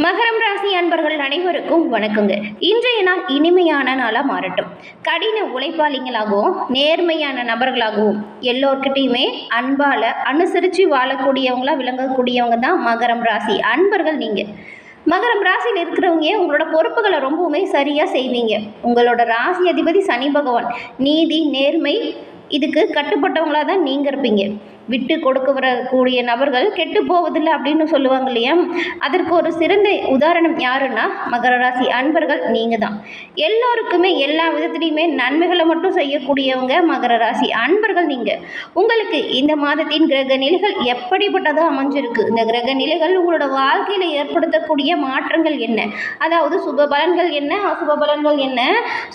மகரம் ராசி அன்பர்கள் அனைவருக்கும் வணக்கங்க. இன்றைய நாள் இனிமையான நாளாக மாறட்டும். கடின உழைப்பாளிகளாகவும் நேர்மையான நபர்களாகவும் எல்லோர்கிட்டையுமே அன்பால் அனுசரித்து வாழக்கூடியவங்களா விளங்கக்கூடியவங்க தான் மகரம் ராசி அன்பர்கள். நீங்கள் மகரம் ராசியில் இருக்கிறவங்க உங்களோட பொறுப்புகளை ரொம்பவுமே சரியாக செய்வீங்க. உங்களோட ராசி அதிபதி சனி பகவான் நீதி நேர்மை இதுக்கு கட்டுப்பட்டவங்களாக தான் நீங்கள் இருப்பீங்க. விட்டு கொடுக்க வரக்கூடிய நபர்கள் கெட்டு போவதில்லை அப்படின்னு சொல்லுவாங்க இல்லையா? அதற்கு ஒரு சிறந்த உதாரணம் யாருன்னா மகர ராசி அன்பர்கள் நீங்கள் தான். எல்லோருக்குமே எல்லா விதத்துலேயுமே நன்மைகளை மட்டும் செய்யக்கூடியவங்க மகர ராசி அன்பர்கள் நீங்கள். உங்களுக்கு இந்த மாதத்தின் கிரக நிலைகள் எப்படிப்பட்டதாக அமைஞ்சிருக்கு? இந்த கிரக நிலைகள் உங்களோட வாழ்க்கையில் ஏற்படுத்தக்கூடிய மாற்றங்கள் என்ன? அதாவது சுப பலன்கள் என்ன, அசுப பலன்கள் என்ன?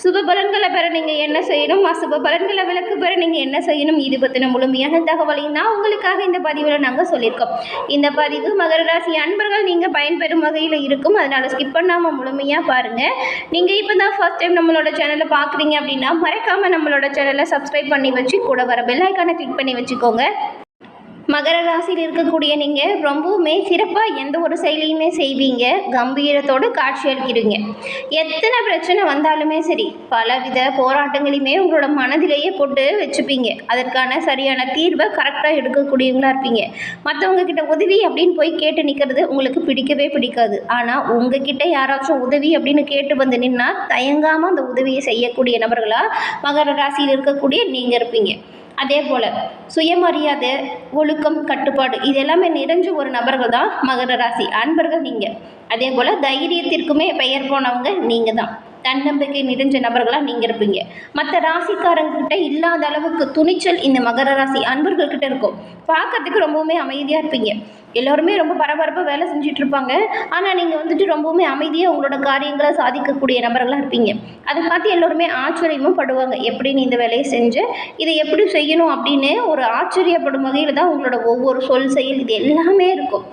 சுப பலன்களை பெற நீங்கள் என்ன செய்யணும், அசுப பலன்களை விலக்கு பெற நீங்கள் என்ன செய்யணும்? இது பற்றின முழுமையான தகவலையும் உங்களுக்காக இந்த பதிவில் நாங்கள் சொல்லியிருக்கோம். இந்த பதிவு மகர ராசி அன்பர்கள் நீங்கள் பயன்பெறும் வகையில் இருக்கும். அதனால் ஸ்கிப் பண்ணாமல் முழுமையாக பாருங்கள். நீங்கள் இப்போ தான் ஃபர்ஸ்ட் டைம் நம்மளோட சேனலை பார்க்குறீங்க அப்படின்னா மறக்காமல் நம்மளோட சேனலை சப்ஸ்கிரைப் பண்ணி வச்சு கூட வர பெல் ஐக்கானை கிளிக் பண்ணி வச்சுக்கோங்க. மகர ராசியில் இருக்கக்கூடிய நீங்கள் ரொம்பவுமே சிறப்பாக எந்த ஒரு செயலையுமே செய்வீங்க. கம்பீரத்தோடு காட்சி அளிக்கிறீங்க. எத்தனை பிரச்சனை வந்தாலுமே சரி பலவித போராட்டங்களையுமே உங்களோட மனதிலேயே போட்டு வச்சுப்பீங்க. அதற்கான சரியான தீர்வை கரெக்டாக எடுக்கக்கூடியவங்களா இருப்பீங்க. மற்றவங்க கிட்ட உதவி அப்படின்னு போய் கேட்டு நிற்கிறது உங்களுக்கு பிடிக்கவே பிடிக்காது. ஆனால் உங்ககிட்ட யாராச்சும் உதவி அப்படின்னு கேட்டு வந்து நின்னா தயங்காமல் அந்த உதவியை செய்யக்கூடிய நபர்களாக மகர ராசியில் இருக்கக்கூடிய நீங்கள் இருப்பீங்க. அதே போல் சுயமரியாதை, ஒழுக்கம், கட்டுப்பாடு இது எல்லாமே நிறைஞ்ச ஒரு நபர்கள் தான் மகர ராசி அன்பர்கள் நீங்கள். அதே போல் தைரியத்திற்குமே பெயர் போனவங்க நீங்கள் தான். தன்னம்பிக்கை நிறைஞ்ச நபர்களாக நீங்கள் இருப்பீங்க. மற்ற ராசிக்காரங்கிட்ட இல்லாத அளவுக்கு துணிச்சல் இந்த மகர ராசி அன்பர்கள்கிட்ட இருக்கும். பார்க்கறதுக்கு ரொம்பவுமே அமைதியாக இருப்பீங்க. எல்லோருமே ரொம்ப பரபரப்பாக வேலை செஞ்சுட்டு இருப்பாங்க. ஆனால் நீங்கள் ரொம்பவுமே அமைதியாக உங்களோட காரியங்களை சாதிக்கக்கூடிய நபர்களாக இருப்பீங்க. அதை பார்த்து எல்லோருமே ஆச்சரியமும் படுவாங்க. எப்படி நீ இந்த வேலையை செஞ்சு இதை எப்படி செய்யணும் அப்படின்னு ஒரு ஆச்சரியப்படும் வகையில் தான் உங்களோட ஒவ்வொரு சொல் செயல் இது எல்லாமே இருக்கும்.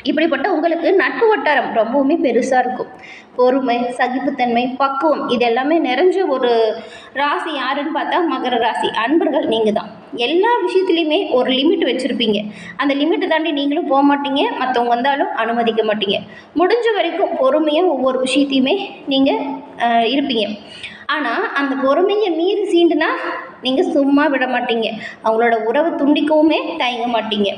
இப்படிப்பட்ட உங்களுக்கு நட்பு வட்டாரம் ரொம்பவுமே பெருசாக இருக்கும். பொறுமை, சகிப்புத்தன்மை, பக்குவம் இது எல்லாமே நிறைஞ்ச ஒரு ராசி யாருன்னு பார்த்தா மகர ராசி அன்பர்கள் நீங்கள் தான். எல்லா விஷயத்துலையுமே ஒரு லிமிட் வச்சுருப்பீங்க. அந்த லிமிட்டை தாண்டி நீங்களும் போக மாட்டீங்க, மற்றவங்க வந்தாலும் அனுமதிக்க மாட்டீங்க. முடிஞ்ச வரைக்கும் பொறுமையாக ஒவ்வொரு விஷயத்தையுமே நீங்கள் இருப்பீங்க. ஆனால் அந்த பொறுமையை மீறி சீண்டுனா நீங்கள் சும்மா விட மாட்டீங்க. அவங்களோட உறவு துண்டிக்கவுமே தயங்க மாட்டீங்க.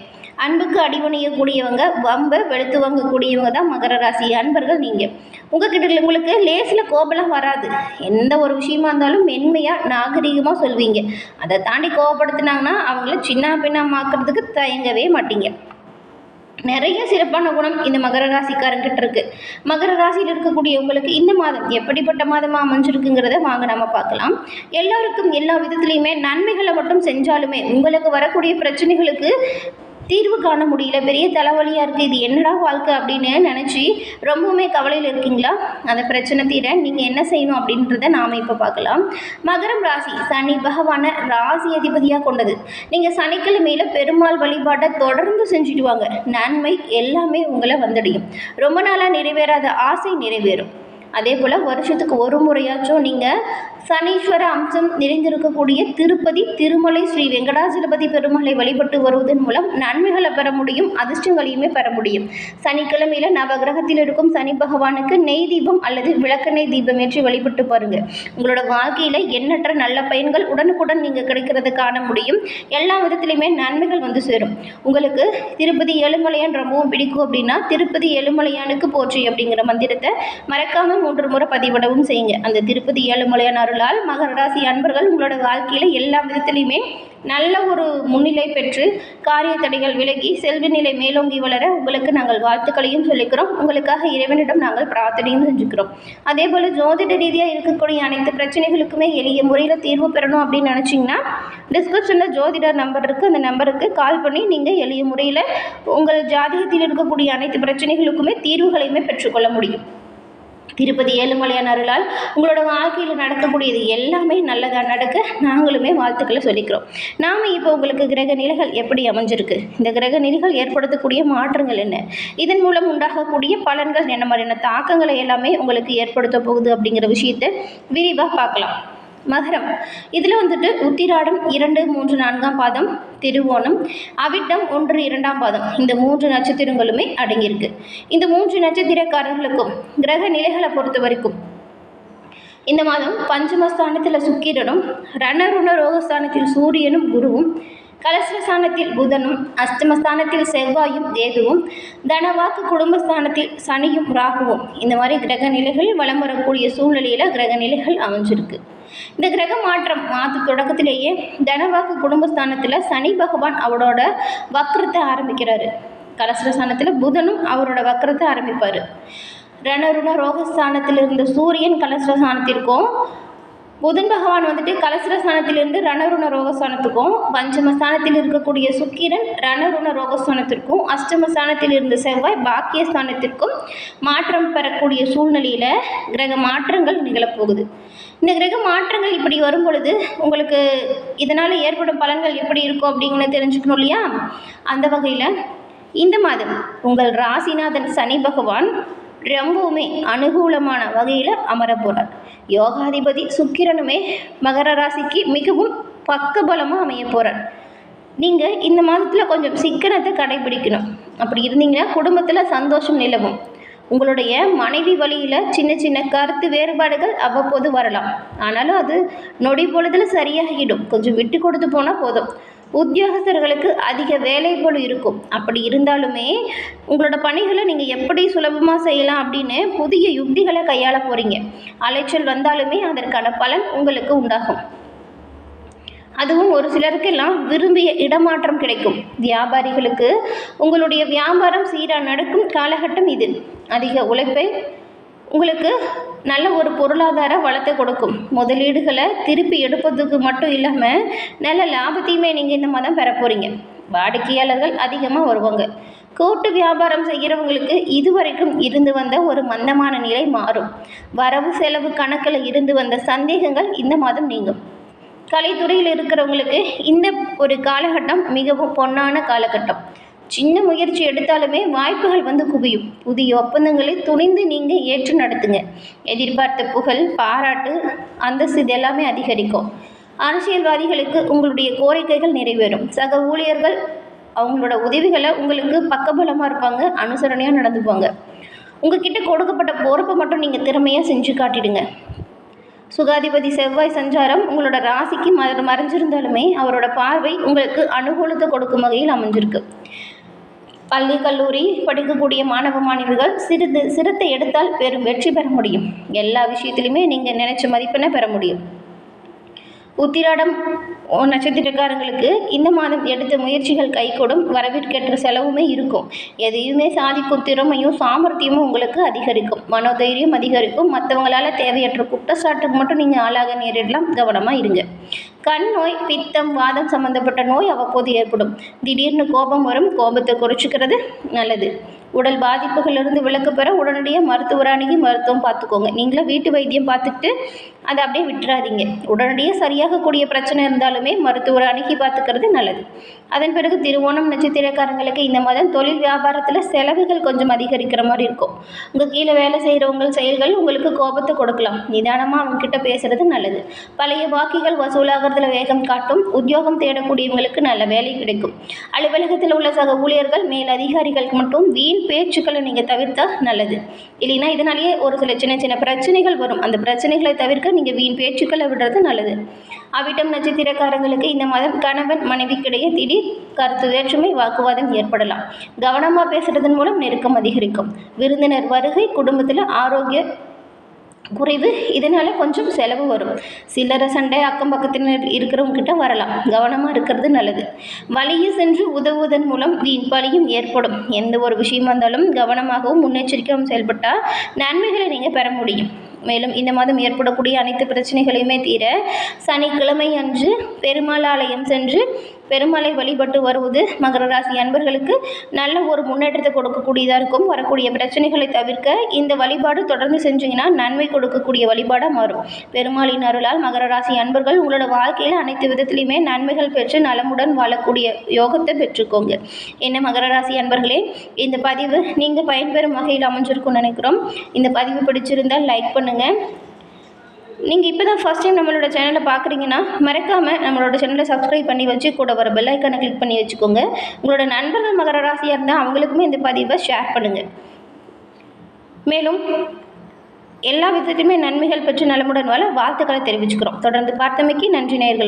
அன்புக்கு அடிபணியக்கூடியவங்க, வம்பை வெளுத்து வாங்கக்கூடியவங்க தான் மகர ராசி அன்பர்கள் நீங்கள். உங்ககிட்ட உங்களுக்கு லேசில் கோபலாம் வராது. எந்த ஒரு விஷயமா இருந்தாலும் மென்மையாக நாகரிகமாக சொல்வீங்க. அதை தாண்டி கோபப்படுத்தினாங்கன்னா அவங்கள சின்ன பின்னமாக்குறதுக்கு தயங்கவே மாட்டீங்க. நிறைய சிறப்பான குணம் இந்த மகர ராசிக்காரங்கிட்ட இருக்குது. மகர ராசியில் இருக்கக்கூடிய உங்களுக்கு இந்த மாதம் எப்படிப்பட்ட மாதமாக அமைஞ்சிருக்குங்கிறத வாங்க நம்ம பார்க்கலாம். எல்லாருக்கும் எல்லா விதத்துலேயுமே நன்மைகளை மட்டும் செஞ்சாலுமே உங்களுக்கு வரக்கூடிய பிரச்சனைகளுக்கு தீர்வு காண முடியல, பெரிய தலைவலியாக இருக்குது, இது என்னடா வாழ்க்கை அப்படின்னு நினச்சி ரொம்பவுமே கவலையில் இருக்கீங்களா? அந்த பிரச்சனை தீர நீங்கள் என்ன செய்யணும் அப்படின்றத நாம் இப்போ பார்க்கலாம். மகரம் ராசி சனி பகவானை ராசி அதிபதியாக கொண்டது. நீங்கள் சனிக்கிழமையில் பெருமாள் வழிபாட்டை தொடர்ந்து செஞ்சுட்டு வாங்க. நன்மை எல்லாமே உங்களை வந்தடையும். ரொம்ப நாளாக நிறைவேறாத ஆசை நிறைவேறும். அதே போல் வருஷத்துக்கு ஒரு முறையாச்சும் நீங்கள் சனீஸ்வர அம்சம் நிறைந்திருக்கக்கூடிய திருப்பதி திருமலை ஸ்ரீ வெங்கடாஜலபதி பெருமாளை வழிபட்டு வருவதன் மூலம் நன்மைகளை பெற முடியும், அதிர்ஷ்டங்களையுமே பெற முடியும். சனிக்கிழமையில் நவகிரகத்தில் இருக்கும் சனி பகவானுக்கு நெய் தீபம் அல்லது விளக்கெண்ணெய் தீபம் ஏற்றி வழிபட்டு பாருங்கள். உங்களோட வாழ்க்கையில் எண்ணற்ற நல்ல பயன்கள் உடனுக்குடன் நீங்கள் கிடைக்கிறத காண முடியும். எல்லா விதத்துலையுமே நன்மைகள் வந்து சேரும். உங்களுக்கு திருப்பதி ஏழுமலையான் ரொம்பவும் பிடிக்கும் அப்படின்னா திருப்பதி ஏழுமலையானுக்கு போற்றி அப்படிங்கிற மந்திரத்தை மறக்காமல் 3 முறை பதிவிடவும் செய்யுங்க. அந்த திருப்பதி ஏழுமலையான் அருளால் மகர ராசி அன்பர்கள் உங்களோட வாழ்க்கையில் எல்லா விதத்திலையுமே நல்ல ஒரு முன்னிலை பெற்று காரிய தடைகள் விலகி செல்வ நிலை மேலோங்கி வளர உங்களுக்கு நாங்கள் வாழ்த்துக்களையும் சொல்லிக்கிறோம். உங்களுக்காக இறைவனிடம் நாங்கள் பிரார்த்தனையும் செஞ்சுக்கிறோம். அதே போல் ஜோதிட ரீதியாக இருக்கக்கூடிய அனைத்து பிரச்சனைகளுக்குமே எளிய முறையில் தீர்வு பெறணும் அப்படின்னு நினச்சிங்கன்னா டிஸ்கிரிப்ஷனில் ஜோதிடர் நம்பர் இருக்குது. அந்த நம்பருக்கு கால் பண்ணி நீங்கள் எளிய முறையில் உங்கள் ஜாதகத்தில் இருக்கக்கூடிய அனைத்து பிரச்சனைகளுக்குமே தீர்வுகளையுமே பெற்றுக்கொள்ள முடியும். திருப்பதி ஏழுமலையான் அருளால் உங்களோட வாழ்க்கையில் நடக்கக்கூடியது எல்லாமே நல்லதாக நடக்க நாங்களுமே வாழ்த்துக்களை சொல்லிக்கிறோம். நாம் இப்போ உங்களுக்கு கிரக நிலைகள் எப்படி அமைஞ்சிருக்கு, இந்த கிரக நிலைகள் ஏற்படுத்தக்கூடிய மாற்றங்கள் என்ன, இதன் மூலம் உண்டாகக்கூடிய பலன்கள் என்ன மாதிரியான தாக்கங்களை எல்லாமே உங்களுக்கு ஏற்படுத்த போகுது அப்படிங்கிற விஷயத்தை விரிவாக பார்க்கலாம். மகரம் இதில் உத்திராடம் 2, 3, 4ஆம் பாதம், திருவோணம், அவிட்டம் 1, 2ஆம் பாதம் இந்த 3 நட்சத்திரங்களுமே அடங்கியிருக்கு. இந்த 3 நட்சத்திரக்காரர்களுக்கும் கிரக நிலைகளை பொறுத்த வரைக்கும் இந்த மாதம் பஞ்சமஸ்தானத்தில் சுக்கிரனும், ரணருண ரோகஸ்தானத்தில் சூரியனும் குருவும், கலஸ்ரஸ்தானத்தில் புதனும், அஷ்டமஸ்தானத்தில் செவ்வாயும் கேதுவும், தனவாக்கு குடும்பஸ்தானத்தில் சனியும் ராகுவும் இந்த மாதிரி கிரக நிலைகள் வலம் வரக்கூடிய சூழ்நிலையில் கிரக நிலைகள் அமைஞ்சிருக்கு. இந்த கிரக மாற்றம் மாத தொடக்கத்திலேயே தனவாக்கு குடும்பஸ்தானத்தில் சனி பகவான் அவரோட வக்ரத்தை ஆரம்பிக்கிறாரு. கலஸ்ரஸ்தானத்தில் புதனும் அவரோட வக்ரத்தை ஆரம்பிப்பார். ரணருண ரோகஸ்தானத்தில் இருந்த சூரியன் கலஸ்ரஸ்தானத்திற்கும், புதன் பகவான் வந்துட்டு கலஸ்ரஸ்தானத்திலிருந்து ரணருண ரோகஸ்தானத்துக்கும், பஞ்சமஸ்தானத்தில் இருக்கக்கூடிய சுக்கிரன் ரணருண ரோகஸ்தானத்திற்கும், அஷ்டமஸ்தானத்தில் இருந்த செவ்வாய் பாக்கியஸ்தானத்திற்கும் மாற்றம் பெறக்கூடிய சூழ்நிலையில் கிரக மாற்றங்கள் நிகழப்போகுது. இந்த கிரக மாற்றங்கள் இப்படி வரும் பொழுது உங்களுக்கு இதனால் ஏற்படும் பலன்கள் எப்படி இருக்கும் அப்படிங்கிறத தெரிஞ்சுக்கணும் இல்லையா? அந்த வகையில் இந்த மாதம் உங்கள் ராசிநாதன் சனி பகவான் ரொம்பவுமே அனுகூலமான வகையில் அமர போகிறார். யோகாதிபதி சுக்கிரனுமே மகர ராசிக்கு மிகவும் பக்கபலமாக அமைய போகிறார். நீங்கள் இந்த மாதத்தில் கொஞ்சம் சிக்கனத்தை கடைபிடிக்கணும். அப்படி இருந்தீங்கன்னா குடும்பத்தில் சந்தோஷம் நிலவும். உங்களுடைய மனைவி வழியில் சின்ன சின்ன கருத்து வேறுபாடுகள் அவ்வப்போது வரலாம். ஆனாலும் அது நொடி பொழுதில் சரியாகிடும். கொஞ்சம் விட்டு கொடுத்து போனால் போதும். உத்தியோகஸ்தர்களுக்கு அதிக வேலைப்பளு இருக்கும். அப்படி இருந்தாலுமே உங்களோட பணிகளை நீங்கள் எப்படி சுலபமாக செய்யலாம் அப்படின்னு புதிய யுக்திகளை கையாள போகிறீங்க. அலைச்சல் வந்தாலுமே அதற்கான பலன் உங்களுக்கு உண்டாகும். அதுவும் ஒரு சிலருக்கெல்லாம் விரும்பிய இடமாற்றம் கிடைக்கும். வியாபாரிகளுக்கு உங்களுடைய வியாபாரம் சீராக நடக்கும் காலகட்டம் இது. அதிக உழைப்பை உங்களுக்கு நல்ல ஒரு பொருளாதார வளத்தை கொடுக்கும். முதலீடுகளை திருப்பி எடுப்பதுக்கு மட்டும் இல்லாமல் நல்ல லாபத்தையுமே நீங்கள் இந்த மாதம் பெற போகிறீங்க. வாடிக்கையாளர்கள் அதிகமாக வருவாங்க. கூட்டு வியாபாரம் செய்கிறவங்களுக்கு இதுவரைக்கும் இருந்து வந்த ஒரு மந்தமான நிலை மாறும். வரவு செலவு கணக்கில் இருந்து வந்த சந்தேகங்கள் இந்த மாதம் நீங்கும். கலைத்துறையில் இருக்கிறவங்களுக்கு இந்த ஒரு காலகட்டம் மிகவும் பொன்னான காலகட்டம். சின்ன முயற்சி எடுத்தாலுமே வாய்ப்புகள் வந்து குவியும். புதிய ஒப்பந்தங்களை துணிந்து நீங்கள் ஏற்று நடத்துங்க. எதிர்பார்த்த புகழ், பாராட்டு, அந்தஸ்து இது எல்லாமே அதிகரிக்கும். அரசியல்வாதிகளுக்கு உங்களுடைய கோரிக்கைகள் நிறைவேறும். சக ஊழியர்கள் அவங்களோட உதவிகளை உங்களுக்கு பக்கபலமாக இருப்பாங்க. அனுசரணையாக நடந்துப்பாங்க. உங்ககிட்ட கொடுக்கப்பட்ட பொறுப்பை மட்டும் நீங்கள் திறமையாக செஞ்சு காட்டிடுங்க. சுகாதிபதி செவ்வாய் சஞ்சாரம் உங்களோட ராசிக்கு மறைஞ்சிருந்தாலுமே அவரோட பார்வை உங்களுக்கு அனுகூலத்தை கொடுக்கும் வகையில் அமைஞ்சிருக்கு. பள்ளி கல்லூரி படிக்கக்கூடிய மாணவ மாணவிகள் சிரத்தை எடுத்தால் பெரும் வெற்றி பெற முடியும். எல்லா விஷயத்திலுமே நீங்கள் நினைச்ச மதிப்பெண்ணை பெற முடியும். உத்திராடம் நட்சத்திரக்காரங்களுக்கு இந்த மாதம் எடுத்த முயற்சிகள் கைகூடும். வரவிற்கேற்ற செலவுமே இருக்கும். எதையுமே சாதிக்கும் திறமையும் சாமர்த்தியமும் உங்களுக்கு அதிகரிக்கும். மனோதைரியம் அதிகரிக்கும். மற்றவங்களால் தேவையற்ற குற்றச்சாட்டுக்கு மட்டும் நீங்கள் ஆளாக நேரிடலாம். கவனமாக இருங்க. கண் நோய், பித்தம், வாதம் சம்பந்தப்பட்ட நோய் அவ்வப்போது ஏற்படும். திடீர்னு கோபம் வரும். கோபத்தை குறைச்சிக்கிறது நல்லது. உடல் பாதிப்புகளிலிருந்து விலக்கு பெற உடனடியாக மருத்துவர் அணுகி மருத்துவம் பார்த்துக்கோங்க. நீங்களே வீட்டு வைத்தியம் பார்த்துக்கிட்டு அதை அப்படியே விட்டுறாதீங்க. உடனடியாக சரியாகக்கூடிய பிரச்சனை இருந்தாலுமே மருத்துவரை அணுகி பார்த்துக்கிறது நல்லது. அதன் பிறகு திருவோணம் நட்சத்திரக்காரங்களுக்கு இந்த மாதம் தொழில் வியாபாரத்தில் செலவுகள் கொஞ்சம் அதிகரிக்கிற மாதிரி இருக்கும். உங்கள் கீழே வேலை செய்கிறவங்க செயல்கள் உங்களுக்கு கோபத்தை கொடுக்கலாம். நிதானமாக அவங்கக்கிட்ட பேசுகிறது நல்லது. பழைய பாக்கிகள் வசூலாகிறதுல வேகம் காட்டும். உத்தியோகம் தேடக்கூடியவங்களுக்கு நல்ல வேலை கிடைக்கும். அலுவலகத்தில் உள்ள சக ஊழியர்கள் மேல் அதிகாரிகளுக்கு மட்டும் வீண் பேச்சுக்களை நீங்கள் தவிர்த்தா நல்லது. இல்லைன்னா இதனாலேயே ஒரு சில சின்ன சின்ன பிரச்சனைகள் வரும். அந்த பிரச்சனைகளை தவிர்க்க நீங்கள் வீண் பேச்சுக்களை விடுறது நல்லது. அவிட்டம் நட்சத்திரக்காரங்களுக்கு இந்த மாதம் கணவன் மனைவிக்கிடையே திடீர் கருத்து வேற்றுமை, வாக்குவாதம் ஏற்படலாம். கவனமாக பேசுறதன் மூலம் நெருக்கம் அதிகரிக்கும். விருந்தினர் வருகை, குடும்பத்தில் ஆரோக்கிய குறைவு, இதனால் கொஞ்சம் செலவு வரும். சில்லறை சண்டை அக்கம் பக்கத்தினர் இருக்கிறவங்ககிட்ட வரலாம். கவனமாக இருக்கிறது நல்லது. வழியே சென்று உதவுவதன் மூலம் வீண் பழியும் ஏற்படும். எந்த ஒரு விஷயமா இருந்தாலும் கவனமாகவும் முன்னெச்சரிக்கையாகவும் செயல்பட்டால் நன்மைகளை நீங்கள் பெற முடியும். மேலும் இந்த மாதம் ஏற்படக்கூடிய அனைத்து பிரச்சனைகளையுமே தீர சனிக்கிழமை அன்று பெருமாள் ஆலயம் சென்று பெருமாளை வழிபட்டு வருவது மகர ராசி அன்பர்களுக்கு நல்ல ஒரு முன்னேற்றத்தை கொடுக்கக்கூடியதாக இருக்கும். வரக்கூடிய பிரச்சனைகளை தவிர்க்க இந்த வழிபாடு தொடர்ந்து செஞ்சீங்கன்னா நன்மை கொடுக்கக்கூடிய வழிபாடாக மாறும். பெருமாளின் அருளால் மகர ராசி அன்பர்கள் உங்களோட வாழ்க்கையில் அனைத்து விதத்திலையுமே நன்மைகள் பெற்று நலமுடன் வாழக்கூடிய யோகத்தை பெற்றுக்கோங்க. என்ன மகர ராசி அன்பர்களே, இந்த பதிவு நீங்கள் பயன்பெறும் வகையில் அமைஞ்சிருக்கும்னு நினைக்கிறோம். இந்த பதிவு பிடிச்சிருந்தால் லைக் பண்ணுங்கள். நீங்கள் இப்போ தான் ஃபஸ்ட் டைம் நம்மளோட சேனலை பார்க்குறீங்கன்னா மறக்காமல் நம்மளோட சேனலை சப்ஸ்கிரைப் பண்ணி வச்சு கூட வர பெல் ஐக்கானை கிளிக் பண்ணி வச்சுக்கோங்க. உங்களோட நண்பர்கள் மகர ராசியாக இருந்தால் அவங்களுக்குமே இந்த பதிவை ஷேர் பண்ணுங்கள். மேலும் எல்லா விதத்துலையுமே நன்மைகள் பெற்று நலமுடன் வாழ வாழ்த்துக்களை தெரிவிச்சுக்கிறோம். தொடர்ந்து பார்த்தமைக்கு நன்றி நேயர்களே.